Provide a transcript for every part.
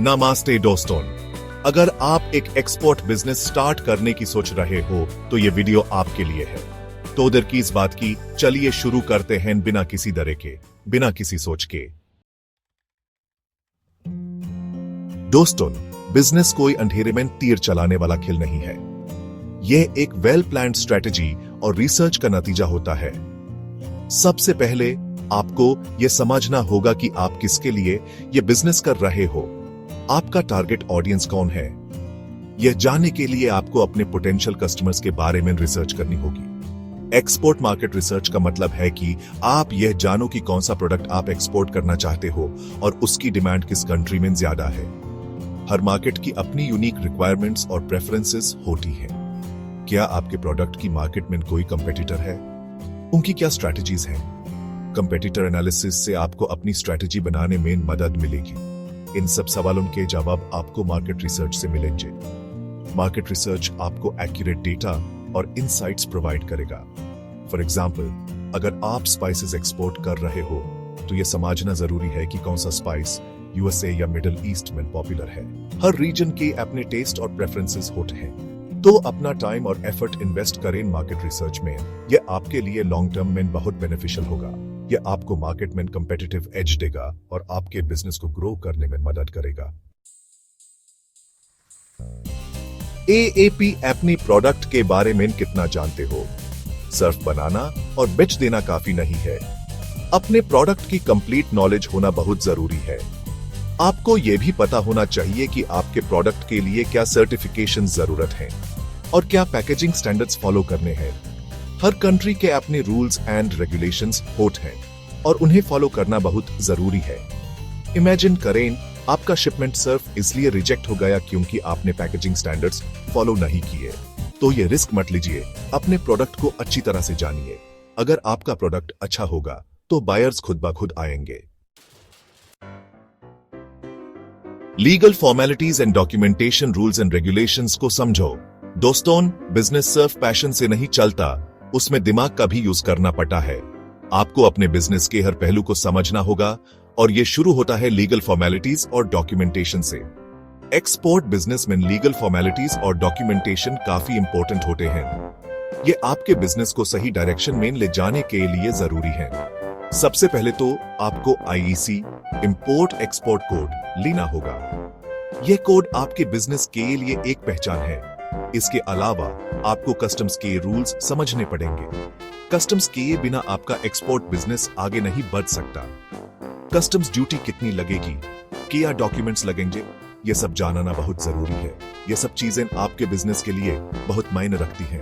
नमस्ते दोस्तों, अगर आप एक एक्सपोर्ट बिजनेस स्टार्ट करने की सोच रहे हो तो ये वीडियो आपके लिए है। तो देर की इस बात की, चलिए शुरू करते हैं बिना किसी डरे के, बिना किसी सोच के। दोस्तों, बिजनेस कोई अंधेरे में तीर चलाने वाला खेल नहीं है। यह एक वेल प्लान्ड स्ट्रेटेजी और रिसर्च का नतीजा होता है। सबसे पहले आपको यह समझना होगा कि आप किसके लिए यह बिजनेस कर रहे हो। आपका टारगेट ऑडियंस कौन है? यह जानने के लिए आपको अपने पोटेंशियल कस्टमर्स के बारे में रिसर्च करनी होगी। एक्सपोर्ट मार्केट रिसर्च का मतलब है कि आप यह जानो कि कौन सा प्रोडक्ट आप एक्सपोर्ट करना चाहते हो और उसकी डिमांड किस कंट्री में ज्यादा है। हर मार्केट की अपनी यूनिक रिक्वायरमेंट्स और प्रेफरेंसेस होती हैं। क्या आपके प्रोडक्ट की मार्केट में कोई कंपेटिटर है? उनकी क्या स्ट्रैटेजीज हैं? कंपेटिटर एनालिसिस से आपको अपनी स्ट्रैटेजी बनाने में मदद मिलेगी। इन सब सवालों के जवाब आपको मार्केट रिसर्च से मिलेंगे। मार्केट रिसर्च आपको एक्यूरेट डेटा और इनसाइट्स प्रोवाइड करेगा। फॉर एग्जाम्पल, अगर आप स्पाइसेस एक्सपोर्ट कर रहे हो तो यह समझना जरूरी है कि कौन सा स्पाइस यूएसए या मिडिल ईस्ट में पॉपुलर है। हर रीजन के अपने टेस्ट और प्रेफरेंसेस होते हैं, तो अपना टाइम और एफर्ट इन्वेस्ट करें मार्केट रिसर्च में। यह आपके लिए लॉन्ग टर्म में बहुत बेनिफिशियल होगा। यह आपको मार्केट में कंपेटिटिव एज देगा और आपके बिजनेस को ग्रो करने में मदद करेगा। एएपी अपनी प्रोडक्ट के बारे में कितना जानते हो? सिर्फ बनाना और बेच देना काफी नहीं है। अपने प्रोडक्ट की कंप्लीट नॉलेज होना बहुत जरूरी है। आपको यह भी पता होना चाहिए कि आपके प्रोडक्ट के लिए क्या सर्टिफिकेशन जरूरत है और क्या पैकेजिंग स्टैंडर्ड्स फॉलो करने हैं। हर कंट्री के अपने रूल्स एंड रेगुलेशंस होते हैं और उन्हें फॉलो करना बहुत जरूरी है। इमेजिन करें, आपका शिपमेंट सिर्फ इसलिए रिजेक्ट हो गया क्योंकि आपने पैकेजिंग स्टैंडर्ड्स फॉलो नहीं किए। तो ये रिस्क मत लीजिए। अपने प्रोडक्ट को अच्छी तरह से जानिए। अगर आपका प्रोडक्ट अच्छा होगा तो बायर्स खुद ब खुद आएंगे। Legal formalities and documentation rules and regulations को समझो। दोस्तों, बिजनेस सिर्फ पैशन से नहीं चलता, उसमें दिमाग का भी यूज करना पड़ता है। आपको अपने बिजनेस के हर पहलू को समझना होगा और यह शुरू होता है लीगल फॉर्मेलिटीज और डॉक्यूमेंटेशन से। एक्सपोर्ट बिजनेस में लीगल फॉर्मेलिटीज और डॉक्यूमेंटेशन काफी इंपॉर्टेंट होते हैं। ये आपके बिजनेस को सही डायरेक्शन में ले जाने के लिए जरूरी है। सबसे पहले तो आपको आईईसी इंपोर्ट एक्सपोर्ट कोड लेना होगा। यह कोड आपके बिजनेस के लिए एक पहचान है। इसके अलावा आपको कस्टम्स के रूल्स समझने पड़ेंगे। कस्टम्स के बिना आपका एक्सपोर्ट बिजनेस आगे नहीं बढ़ सकता। कस्टम्स ड्यूटी कितनी लगेगी, क्या डॉक्यूमेंट्स लगेंगे, यह सब जानना बहुत जरूरी है। यह सब चीजें आपके बिजनेस के लिए बहुत मायने रखती हैं।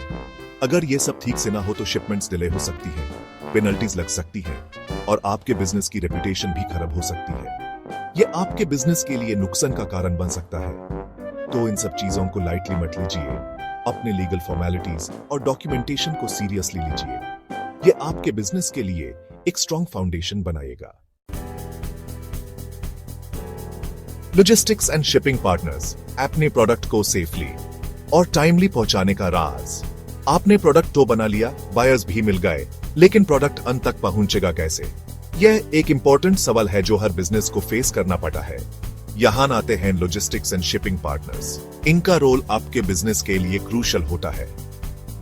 अगर यह सब ठीक से ना हो तो शिपमेंट्स डिले हो सकती हैं, पेनल्टीज लग सकती हैं और आपके बिजनेस की रेपुटेशन भी खराब हो सकती है। यह आपके बिजनेस के लिए नुकसान का कारण बन सकता है। तो इन सब चीजों को लाइटली मत लीजिए। अपने लीगल फॉर्मेलिटीज और डॉक्यूमेंटेशन को सीरियसली लीजिए। यह आपके बिजनेस के लिए एक स्ट्रॉन्ग फाउंडेशन बनाएगा। लॉजिस्टिक्स एंड शिपिंग पार्टनर्स अपने प्रोडक्ट को सेफली और टाइमली पहुंचाने का राज। आपने प्रोडक्ट तो बना लिया, बायर्स भी मिल गए, लेकिन प्रोडक्ट अंत तक पहुंचेगा कैसे? यह एक इंपॉर्टेंट सवाल है जो हर बिजनेस को फेस करना पड़ता है। यहां आते हैं लॉजिस्टिक्स एंड शिपिंग पार्टनर्स। इनका रोल आपके बिजनेस के लिए क्रूशियल होता है।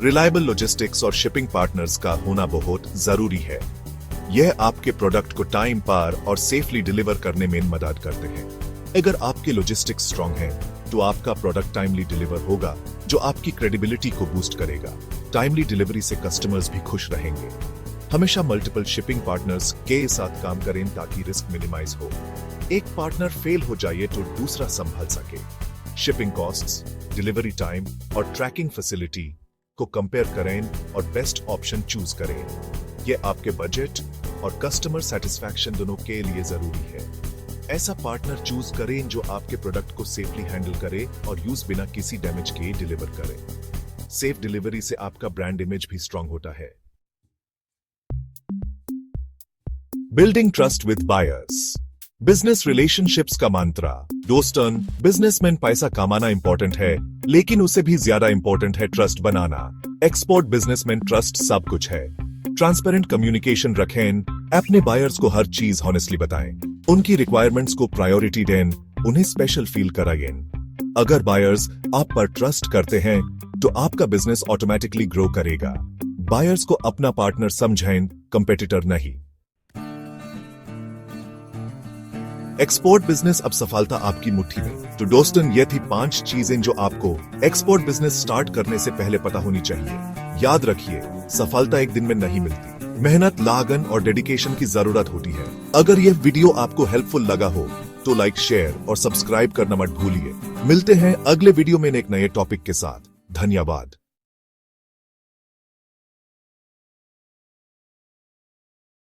रिलायबल लॉजिस्टिक्स और शिपिंग पार्टनर्स का होना बहुत जरूरी है। यह आपके प्रोडक्ट को टाइम पर और सेफली डिलीवर करने में मदद करते हैं। अगर आपके लॉजिस्टिक्स स्ट्रांग है तो आपका प्रोडक्ट टाइमली डिलीवर होगा, जो आपकी क्रेडिबिलिटी को बूस्ट करेगा। टाइमली डिलीवरी से कस्टमर्स भी खुश रहेंगे। हमेशा मल्टीपल शिपिंग पार्टनर्स के साथ काम करें ताकि रिस्क मिनिमाइज हो। एक पार्टनर फेल हो जाए तो दूसरा संभाल सके। शिपिंग कॉस्ट्स, डिलीवरी टाइम और ट्रैकिंग फैसिलिटी को कंपेयर करें और बेस्ट ऑप्शन चूज करें। यह आपके बजट और कस्टमर सेटिस्फैक्शन दोनों के लिए जरूरी है। ऐसा पार्टनर चूज करें जो आपके प्रोडक्ट को सेफली हैंडल करे और यूज बिना किसी डैमेज के डिलीवर करे। सेफ डिलीवरी से आपका ब्रांड इमेज भी स्ट्रांग होता है। Building trust with buyers. Business relationships का मंत्रा। दोस्तों, बिजनेस में पैसा कमाना इंपॉर्टेंट है, लेकिन उससे भी ज्यादा इंपॉर्टेंट है ट्रस्ट बनाना। एक्सपोर्ट बिजनेस में ट्रस्ट सब कुछ है। ट्रांसपेरेंट कम्युनिकेशन रखें, अपने बायर्स को हर चीज हॉनेस्टली बताएं, उनकी रिक्वायरमेंट्स को प्रायोरिटी दें उन्हें स्पेशल फील कराइए। अगर बायर्स आप पर ट्रस्ट करते हैं तो आपका बिजनेस ऑटोमेटिकली ग्रो करेगा। बायर्स को अपना पार्टनर समझें, कंपेटिटर नहीं। एक्सपोर्ट बिजनेस अब सफलता आपकी मुट्ठी में। तो दोस्तों, ये थी 5 चीजें जो आपको एक्सपोर्ट बिजनेस स्टार्ट करने से पहले पता होनी चाहिए। याद रखिए, सफलता एक दिन में नहीं मिलती। मेहनत, लागन और डेडिकेशन की जरूरत होती है। अगर यह वीडियो आपको हेल्पफुल लगा हो तो लाइक, शेयर और सब्सक्राइब करना मत भूलिए। मिलते हैं अगले वीडियो में एक नए टॉपिक के साथ। धन्यवाद।